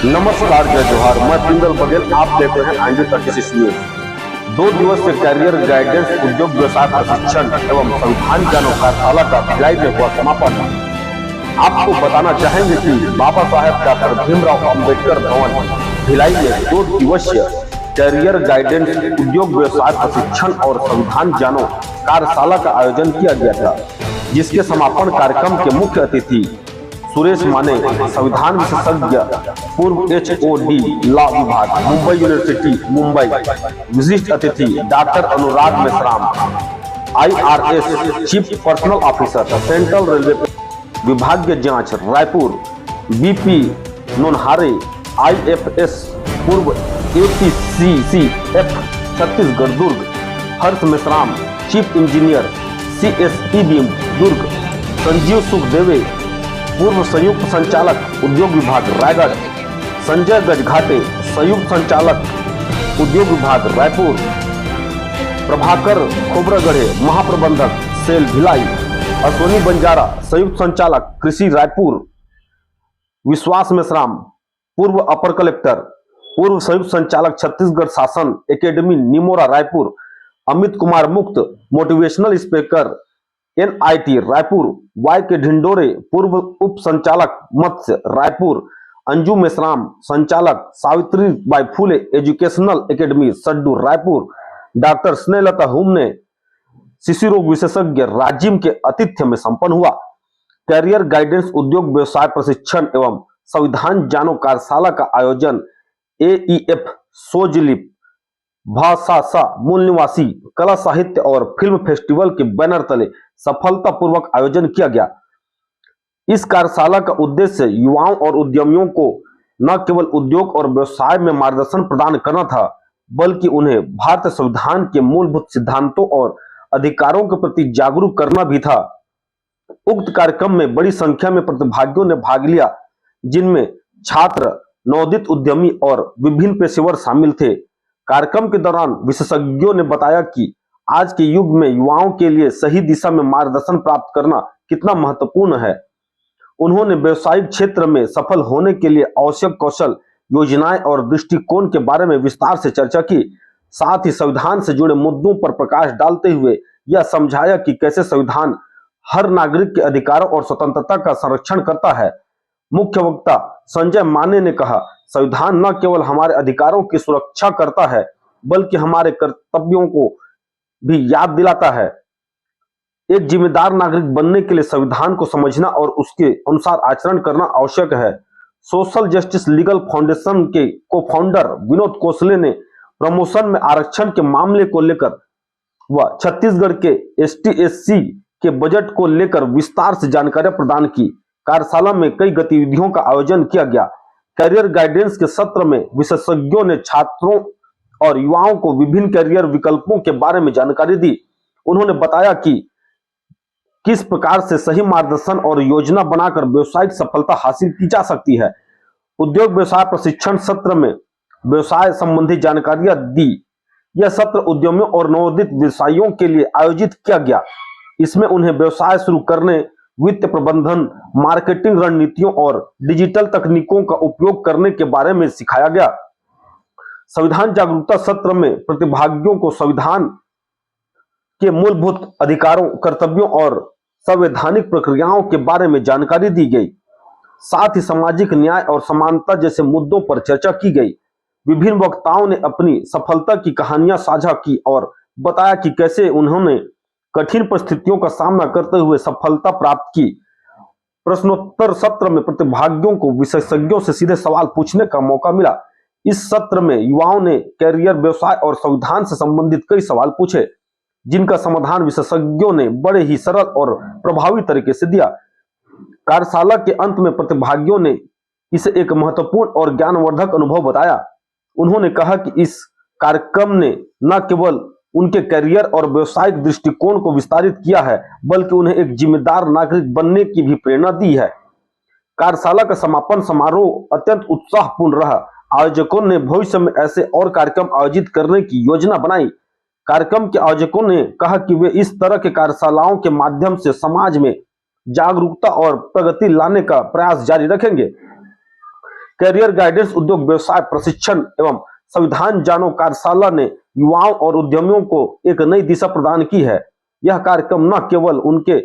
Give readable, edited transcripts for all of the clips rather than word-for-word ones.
नमस्कार, जय जोहार। मैं पिंगल बघेल, आप देख रहे हैं आईडी 36 न्यूज। 2 दिवसीय कैरियर गाइडेंस उद्योग व्यवसाय प्रशिक्षण एवं संविधान ज्ञान कार्यशाला का भिलाई में हुआ समापन। आपको बताना चाहेंगे कि बाबा साहेब डॉक्टर भीमराव अम्बेडकर भवन भिलाई में 2 दिवसीय कैरियर गाइडेंस उद्योग व्यवसाय प्रशिक्षण और संविधान ज्ञानो कार्यशाला का आयोजन किया गया था, जिसके समापन कार्यक्रम के मुख्य अतिथि सुरेश माने, संविधान विशेषज्ञ, पूर्व HOD लॉ विभाग, मुंबई यूनिवर्सिटी मुंबई। विशिष्ट अतिथि doctor Anurag Meshram, IRS chief personnel officer, central railway विभागीय जांच रायपुर, BP नोनहारे, IFS पूर्व APCCF Chhattisgarh Durg, Harsh Meshram chief engineer, CSEB Durg, Sanjeev Sukhdeve पूर्व संयुक्त संचालक उद्योग विभाग रायगढ़, संजय गजघाटे संयुक्त संचालक उद्योग विभाग रायपुर, प्रभाकर खोबरागढ़े महाप्रबंधक सेल भिलाई, अश्वनी बंजारा संयुक्त संचालक कृषि रायपुर, विश्वास मेश्राम पूर्व अपर कलेक्टर, पूर्व संयुक्त संचालक छत्तीसगढ़ शासन एकेडमी निमोरा रायपुर, अमित कुमार मुक्त motivational speaker NIT Raipur, YK Dhindore पूर्व उप संचालक मत्स्य रायपुर, अंजू मेश्राम संचालक Savitribai Phule educational academy Saddu Raipur, doctor Snehlata Humne शिशु रोग विशेषज्ञ राजिम के आतिथ्य में संपन्न हुआ। कैरियर गाइडेंस उद्योग व्यवसाय प्रशिक्षण एवं संविधान ज्ञानो कार्यशाला का आयोजन AEF सोजलिप भाषा मूल निवासी कला साहित्य और फिल्म फेस्टिवल के बैनर तले सफलतापूर्वक आयोजन किया गया। इस कार्यशाला का उद्देश्य युवाओं और उद्यमियों को न केवल उद्योग और व्यवसाय में मार्गदर्शन प्रदान करना था, बल्कि उन्हें भारतीय संविधान के मूलभूत सिद्धांतों और अधिकारों के प्रति जागरूक करना भी था। उक्त कार्यक्रम में बड़ी संख्या में प्रतिभागियों ने भाग लिया, जिनमें छात्र, नवोदित उद्यमी और विभिन्न पेशेवर शामिल थे। कार्यक्रम के दौरान विशेषज्ञों ने बताया कि आज के युग में युवाओं के लिए सही दिशा में मार्गदर्शन प्राप्त करना कितना महत्वपूर्ण है। उन्होंने व्यवसायिक क्षेत्र में सफल होने के लिए आवश्यक कौशल, योजनाएं और दृष्टिकोण के बारे में विस्तार से चर्चा की। साथ ही संविधान से जुड़े मुद्दों पर प्रकाश डालते हुए यह समझाया कि कैसे संविधान हर नागरिक के अधिकारों और स्वतंत्रता का संरक्षण करता है। मुख्य वक्ता संजय माने ने कहा, संविधान न केवल हमारे अधिकारों की सुरक्षा करता है, बल्कि हमारे कर्तव्यों को भी याद दिलाता है। एक जिम्मेदार नागरिक बनने के लिए संविधान को समझना और उसके अनुसार आचरण करना आवश्यक है। सोशल जस्टिस लीगल फाउंडेशन के को-फाउंडर विनोद कोसले ने प्रमोशन में आरक्षण के मामले को लेकर व छत्तीसगढ़ के ST/SC के बजट को लेकर विस्तार से जानकारी प्रदान की। कार्यशाला में कई गतिविधियों का आयोजन किया गया। कैरियर गाइडेंस के सत्र में विशेषज्ञों ने छात्रों और युवाओं को विभिन्न कैरियर विकल्पों के बारे में जानकारी दी। उन्होंने बताया कि किस प्रकार से सही मार्गदर्शन और योजना बनाकर व्यवसायिक सफलता हासिल की जा सकती है। उद्योग व्यवसाय प्रशिक्षण सत्र में व्यवसाय संबंधी जानकारियां दी। यह सत्र उद्यमियों और नवोदित व्यवसायियों के लिए आयोजित किया गया। इसमें उन्हें व्यवसाय शुरू करने, वित्त प्रबंधन, मार्केटिंग रणनीतियों और डिजिटल तकनीकों का उपयोग करने के बारे में सिखाया गया। संविधान जागरूकता सत्र में प्रतिभागियों को संविधान के मूलभूत अधिकारों, कर्तव्यों और संवैधानिक प्रक्रियाओं के बारे में जानकारी दी गई। साथ ही सामाजिक न्याय और समानता जैसे मुद्दों पर चर्चा की गई। विभिन्न वक्ताओं ने अपनी सफलता की कहानियां साझा की और बताया कि कैसे उन्होंने कठिन परिस्थितियों का सामना करते हुए सफलता प्राप्त की। प्रश्नोत्तर सत्र में प्रतिभागियों को विशेषज्ञों से सीधे सवाल पूछने का मौका मिला। इस सत्र में युवाओं ने कैरियर, व्यवसाय और संविधान से संबंधित कई सवाल पूछे, जिनका समाधान विशेषज्ञों ने बड़े ही सरल और प्रभावी तरीके से दिया। कार्यशाला के अंत में प्रतिभागियों ने इसे एक महत्वपूर्ण और ज्ञानवर्धक अनुभव बताया। उन्होंने कहा कि इस कार्यक्रम ने न केवल उनके करियर और व्यवसायिक दृष्टिकोण को विस्तारित किया है, बल्कि उन्हें एक जिम्मेदार नागरिक बनने की भी प्रेरणा दी है। कार्यशाला का समापन समारोह अत्यंत उत्साहपूर्ण रहा। आयोजकों ने भविष्य में ऐसे और कार्यक्रम आयोजित करने की योजना बनाई। कार्यक्रम के आयोजकों ने कहा कि वे इस तरह के कार्यशालाओं के माध्यम से समाज में जागरूकता और प्रगति लाने का प्रयास जारी रखेंगे। कैरियर गाइडेंस उद्योग व्यवसाय प्रशिक्षण एवं संविधान जानो कार्यशाला ने युवाओं और उद्यमियों को एक नई दिशा प्रदान की है। यह कार्यक्रम न केवल उनके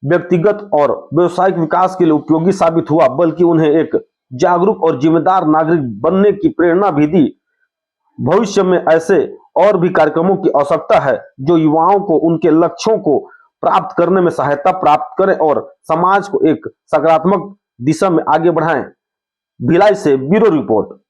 व्यक्तिगत और व्यावसायिक विकास के लिए उपयोगी साबित हुआ, बल्कि उन्हें एक जागरूक और जिम्मेदार नागरिक बनने की प्रेरणा भी दी। भविष्य में ऐसे और भी कार्यक्रमों की आवश्यकता है जो युवाओं को उनके लक्ष्यों को प्राप्त करने में सहायता प्राप्त करें और समाज को एक सकारात्मक दिशा में आगे बढ़ाएं। भिलाई से ब्यूरो रिपोर्ट।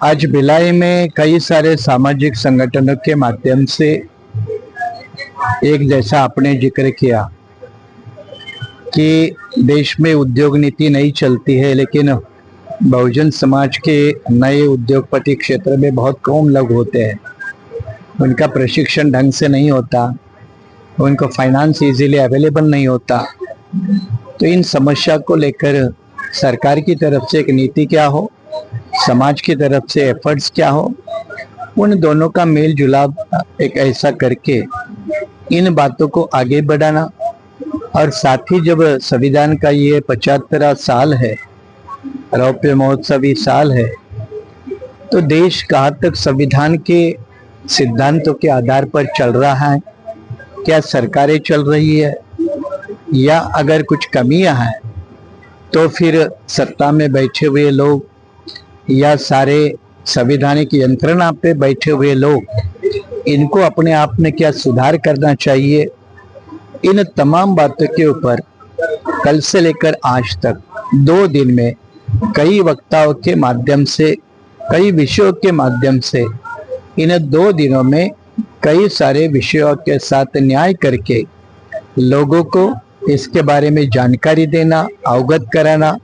आज भिलाई में कई सारे सामाजिक संगठनों के माध्यम से एक जैसा आपने जिक्र किया कि देश में उद्योग नीति नहीं चलती है, लेकिन बहुजन समाज के नए उद्योगपति क्षेत्र में बहुत कम लोग होते हैं, उनका प्रशिक्षण ढंग से नहीं होता, उनको फाइनेंस इजीली अवेलेबल नहीं होता। तो इन समस्या को लेकर सरकार की तरफ से एक नीति क्या हो, समाज की तरफ से एफर्ट्स क्या हो, उन दोनों का मेल जुलाव एक ऐसा करके इन बातों को आगे बढ़ाना। और साथ ही जब संविधान का ये 75वां साल है, रौप्य महोत्सवी साल है, तो देश कहाँ तक संविधान के सिद्धांतों के आधार पर चल रहा है, क्या सरकारें चल रही है, या अगर कुछ कमियां हैं तो फिर सत्ता में बैठे हुए लोग या सारे संवैधानिक यंत्रणा पे बैठे हुए लोग इनको अपने आप में क्या सुधार करना चाहिए। इन तमाम बातों के ऊपर कल से लेकर आज तक 2 दिन में कई वक्ताओं के माध्यम से, कई विषयों के माध्यम से, इन 2 दिनों में कई सारे विषयों के साथ न्याय करके लोगों को इसके बारे में जानकारी देना, अवगत कराना,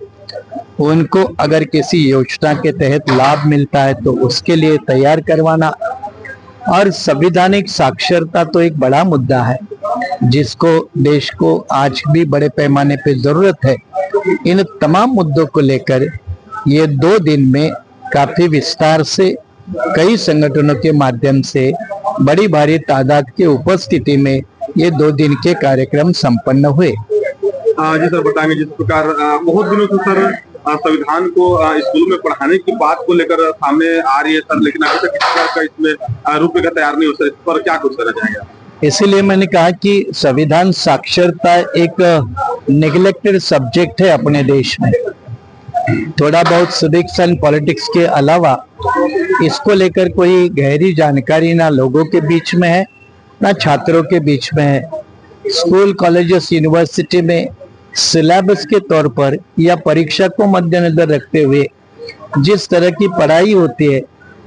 उनको अगर किसी योजना के तहत लाभ मिलता है तो उसके लिए तैयार करवाना। और संवैधानिक साक्षरता तो एक बड़ा मुद्दा है जिसको देश को आज भी बड़े पैमाने पे जरूरत है। इन तमाम मुद्दों को लेकर ये 2 दिन में काफी विस्तार से कई संगठनों के माध्यम से बड़ी भारी तादाद की उपस्थिति में ये 2 दिन के कार्यक्रम संपन्न हुए। जी सर, बताएंगे जिस प्रकार बहुत दिनों से सर संविधान को स्कूल में पढ़ाने की बात को लेकर सामने आ रही है सर, लेकिन अभी तक किसी प्रकार का इसमें रूपरेखा तैयार नहीं हो सर, इस पर क्या कुछ करना चाहेंगे? इसीलिए मैंने कहा कि संविधान साक्षरता एक नेग्लेक्टेड सब्जेक्ट है अपने देश में। थोड़ा बहुत सिविक्स एंड पॉलिटिक्स के अलावा इसको लेकर कोई गहरी जानकारी ना लोगों के बीच में है, ना छात्रों के बीच में है। स्कूल, कॉलेजेस, यूनिवर्सिटी में सिलेबस के तौर पर या परीक्षा को मद्देनजर रखते हुए जिस तरह की पढ़ाई होती है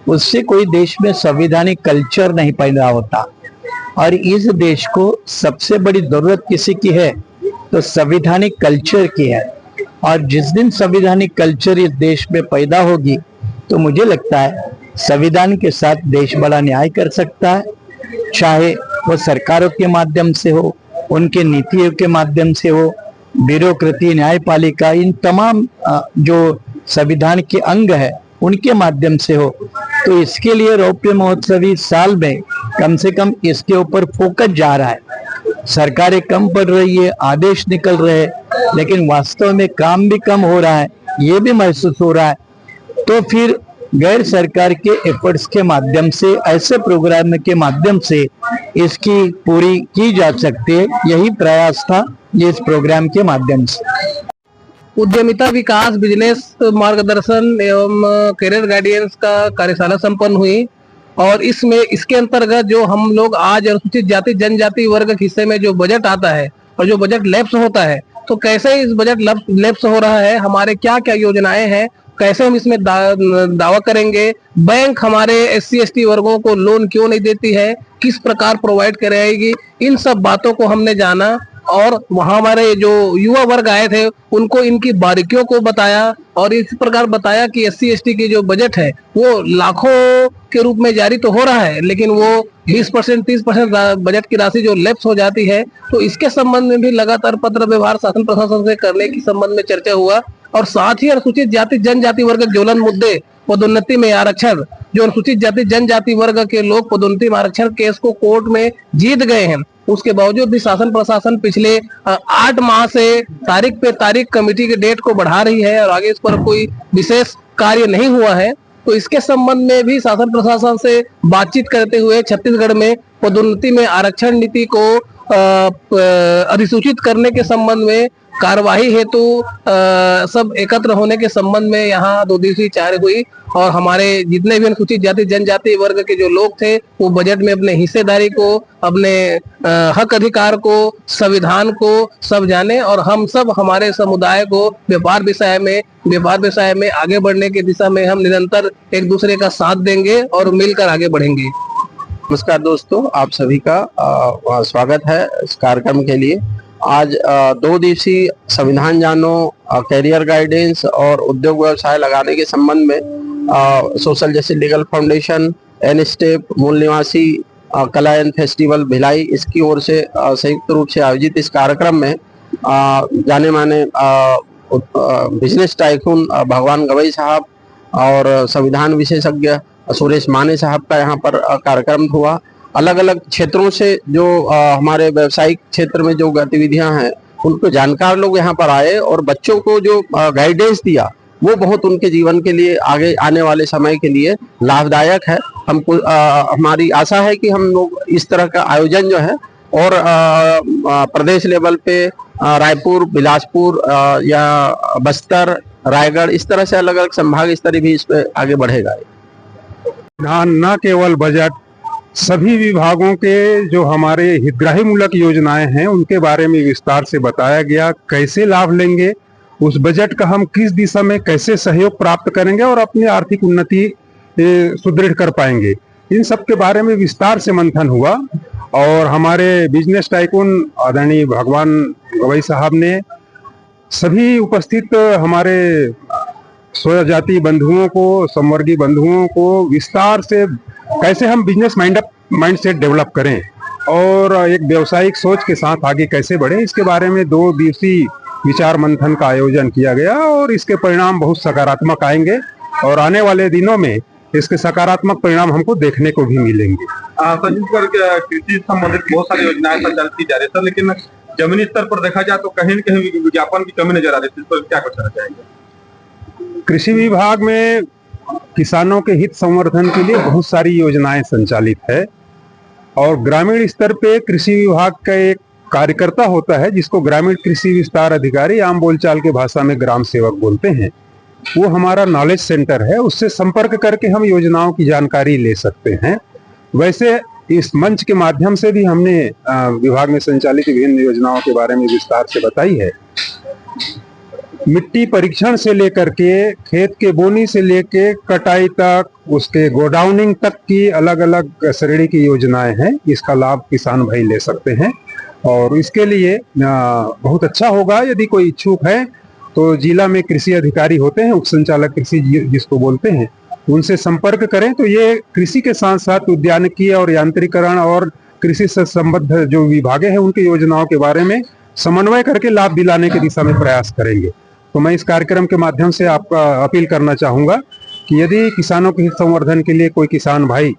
उससे कोई देश में संवैधानिक कल्चर नहीं पैदा होता। और इस देश को सबसे बड़ी जरूरत किसी की है तो संवैधानिक कल्चर की है। और जिस दिन संवैधानिक कल्चर इस देश में पैदा होगी तो मुझे लगता है संविधान के साथ देश बड़ा न्याय कर सकता है, चाहे वो सरकारों के माध्यम से हो, उनके नीतियों के माध्यम से हो, ब्यूरोक्रेसी, न्यायपालिका, इन तमाम जो संविधान के अंग है उनके माध्यम से हो। तो इसके लिए रौप्य महोत्सवी साल में कम से कम इसके ऊपर फोकस जा रहा है। सरकारें कम पड़ रही है, आदेश निकल रहे हैं, लेकिन वास्तव में काम भी कम हो रहा है, ये भी महसूस हो रहा है। तो फिर गैर सरकार के एफर्ट्स के माध्यम से, ऐसे प्रोग्राम के माध्यम से इसकी पूरी की जा सकती है। यही प्रयास था ये इस प्रोग्राम के माध्यम से। उद्यमिता विकास, बिजनेस मार्गदर्शन एवं करियर गाइडेंस का कार्यशाला संपन्न हुई और इसके अंतर्गत जो हम लोग आज अनुसूचित जाति जनजाति वर्ग के हिस्से में जो बजट आता है और जो बजट लैप्स होता है, तो कैसे इस बजट लैप्स हो रहा है, हमारे क्या क्या योजनाएं हैं, कैसे हम इसमें दावा करेंगे, बैंक हमारे SC ST वर्गों को लोन क्यों नहीं देती है, किस प्रकार प्रोवाइड कराएगी, इन सब बातों को हमने जाना। और वहाँ हमारे जो युवा वर्ग आए थे उनको इनकी बारीकियों को बताया और इस प्रकार बताया कि SC ST की जो बजट है वो लाखों के रूप में जारी तो हो रहा है, लेकिन वो 20% 30% बजट की राशि जो लैप्स हो जाती है। तो इसके संबंध में भी लगातार पत्र व्यवहार शासन प्रशासन से करने के संबंध में चर्चा हुआ। और साथ ही अनुसूचित जाति जनजाति वर्ग के ज्वलन मुद्दे, पदोन्नति में आरक्षण, जो अनुसूचित जाति जनजाति वर्ग के लोग पदोन्नति में आरक्षण केस को कोर्ट में जीत गए हैं, उसके बावजूद भी शासन प्रशासन पिछले 8 माह से तारीख पे तारीख कमेटी के डेट को बढ़ा रही है और आगे इस पर कोई विशेष कार्य नहीं हुआ है। तो इसके संबंध में भी शासन प्रशासन से बातचीत करते हुए छत्तीसगढ़ में पदोन्नति में आरक्षण नीति को अधिसूचित करने के संबंध में कार्यवाही हेतु सब एकत्र होने के संबंध में यहाँ 2 दिवसीय चर्चा हुई और हमारे जितने भी अनुसूचित जाति जनजाति वर्ग के जो लोग थे वो बजट में अपने हिस्सेदारी को, अपने हक अधिकार को, संविधान को सब जाने और हम सब हमारे समुदाय को व्यापार विषय में आगे बढ़ने की दिशा में हम निरंतर एक दूसरे का साथ देंगे और मिलकर आगे बढ़ेंगे। नमस्कार दोस्तों, आप सभी का स्वागत है इस कार्यक्रम के लिए। आज 2 दिवसीय संविधान जानो, कैरियर गाइडेंस और उद्योग व्यवसाय लगाने के संबंध में सोशल जस्टिस लीगल फाउंडेशन, एन स्टेप, मूल निवासी कला एंड फेस्टिवल भिलाई इसकी ओर से संयुक्त रूप से आयोजित इस कार्यक्रम में जाने माने बिजनेस टाइकून भगवान गवई साहब और संविधान विशेषज्ञ सुरेश माने साहब का यहाँ पर कार्यक्रम हुआ। अलग अलग क्षेत्रों से जो हमारे व्यावसायिक क्षेत्र में जो गतिविधियां हैं उनको जानकार लोग यहाँ पर आए और बच्चों को जो गाइडेंस दिया वो बहुत उनके जीवन के लिए आगे आने वाले समय के लिए लाभदायक है। हमको हमारी आशा है कि हम लोग इस तरह का आयोजन जो है और प्रदेश लेवल पे रायपुर, बिलासपुर या बस्तर, रायगढ़ इस तरह से अलग अलग संभाग स्तरीय भी इस पे आगे बढ़ेगा। न केवल बजट, सभी विभागों के जो हमारे हितग्राही मूलक योजनाएं हैं उनके बारे में विस्तार से बताया गया। कैसे लाभ लेंगे, उस बजट का हम किस दिशा में कैसे सहयोग प्राप्त करेंगे और अपनी आर्थिक उन्नति सुदृढ़ कर पाएंगे, इन सब के बारे में विस्तार से मंथन हुआ। और हमारे बिजनेस टाइकून आदरणीय भगवान गवई साहब ने सभी उपस्थित हमारे स्वजाति बंधुओं को, संवर्गीय बंधुओं को विस्तार से कैसे हम बिजनेस माइंडसेट डेवलप करें और एक व्यावसायिक सोच के साथ आगे कैसे बढ़े, इसके बारे में 2 दिवसीय विचार मंथन का आयोजन किया गया और इसके परिणाम बहुत सकारात्मक आएंगे और आने वाले दिनों में इसके सकारात्मक परिणाम हमको देखने को भी मिलेंगे। छत्तीसगढ़ कृषि संबंधित बहुत सारी योजनाएं संचालित की जा रही है, लेकिन जमीनी स्तर पर देखा जाए तो कहीं न कहीं विज्ञापन की कमी नजर आ रही है। इस पर क्या कुछ कहना चाहेंगे? कृषि विभाग में किसानों के हित संवर्धन के लिए बहुत सारी योजनाएं संचालित है और ग्रामीण स्तर पे कृषि विभाग का एक कार्यकर्ता होता है जिसको ग्रामीण कृषि विस्तार अधिकारी, आम बोलचाल के भाषा में ग्राम सेवक बोलते हैं। वो हमारा नॉलेज सेंटर है, उससे संपर्क करके हम योजनाओं की जानकारी ले सकते हैं। वैसे इस मंच के माध्यम से भी हमने विभाग में संचालित विभिन्न योजनाओं के बारे में विस्तार से बताई है। मिट्टी परीक्षण से लेकर के खेत के बोनी से लेके कटाई तक, उसके गोडाउनिंग तक की अलग अलग श्रेणी की योजनाएं हैं। इसका लाभ किसान भाई ले सकते हैं और इसके लिए बहुत अच्छा होगा यदि कोई इच्छुक है तो जिला में कृषि अधिकारी होते हैं, उप संचालक कृषि जिसको बोलते हैं, उनसे संपर्क करें। तो ये कृषि के साथ साथ उद्यानिकी और यांत्रिकरण और कृषि से संबद्ध जो विभागे हैं उनकी योजनाओं के बारे में समन्वय करके लाभ दिलाने की दिशा में प्रयास करेंगे। तो मैं इस कार्यक्रम के माध्यम से आपका अपील करना चाहूंगा कि यदि किसानों के हित संवर्धन के लिए कोई किसान भाई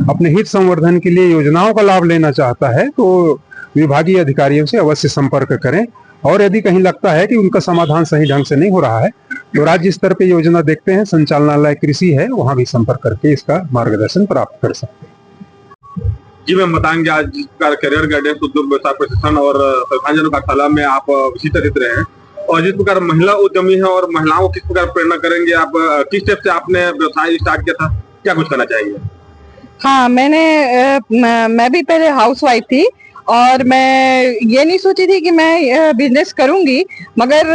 अपने हित संवर्धन के लिए योजनाओं का लाभ लेना चाहता है तो विभागीय अधिकारियों से अवश्य संपर्क करें और यदि कहीं लगता है कि उनका समाधान सही ढंग से नहीं हो रहा है तो राज्य स्तर पे योजना देखते हैं, संचालनालय कृषि है, वहां भी संपर्क करके इसका मार्गदर्शन प्राप्त कर सकते हैं। जी मैम, बताएंगे आज जिस प्रकार कैरियर गाइडेंस, उद्योग व्यवसाय प्रशिक्षण और संविधान जानो कार्यशाला में आप विशिष्ट अतिथि रहे हैं और जिस प्रकार महिला उद्यमी है और महिलाओं को किस प्रकार प्रेरणा करेंगे, आप किस स्टेप से आपने व्यवसाय स्टार्ट किया था, क्या कुछ करना चाहेंगे? हाँ, मैं भी पहले हाउसवाइफ थी और मैं ये नहीं सोची थी कि मैं बिजनेस करूंगी, मगर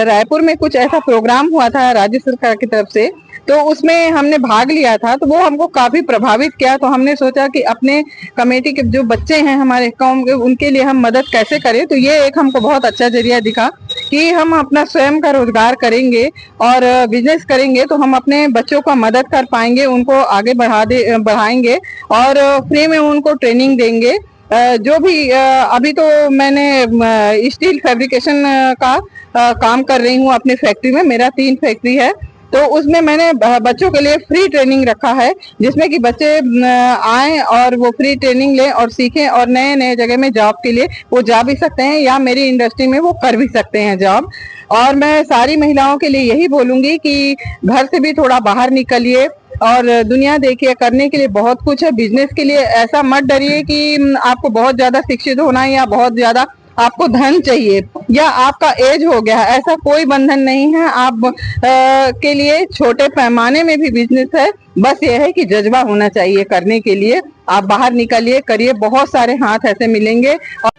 रायपुर में कुछ ऐसा प्रोग्राम हुआ था राज्य सरकार की तरफ से, तो उसमें हमने भाग लिया था, तो वो हमको काफी प्रभावित किया। तो हमने सोचा कि अपने कमेटी के जो बच्चे हैं हमारे गांव के, उनके लिए हम मदद कैसे करें। तो ये एक हमको बहुत अच्छा जरिया दिखा कि हम अपना स्वयं का रोजगार करेंगे और बिजनेस करेंगे तो हम अपने बच्चों का मदद कर पाएंगे, उनको आगे बढ़ाएंगे और फ्री में उनको ट्रेनिंग देंगे। जो भी अभी तो मैंने स्टील फैब्रिकेशन का काम कर रही हूँ अपनी फैक्ट्री में, मेरा 3 फैक्ट्री है, तो उसमें मैंने बच्चों के लिए फ्री ट्रेनिंग रखा है जिसमें कि बच्चे आए और वो फ्री ट्रेनिंग लें और सीखें और नए नए जगह में जॉब के लिए वो जा भी सकते हैं या मेरी इंडस्ट्री में वो कर भी सकते हैं जॉब। और मैं सारी महिलाओं के लिए यही बोलूंगी कि घर से भी थोड़ा बाहर निकलिए और दुनिया देखिए, करने के लिए बहुत कुछ है। बिजनेस के लिए ऐसा मत डरिए कि आपको बहुत ज्यादा शिक्षित होना है या बहुत ज्यादा आपको धन चाहिए या आपका एज हो गया, ऐसा कोई बंधन नहीं है। आप के लिए छोटे पैमाने में भी बिजनेस है, बस ये है कि जज्बा होना चाहिए करने के लिए। आप बाहर निकलिए, करिए, बहुत सारे हाथ ऐसे मिलेंगे। और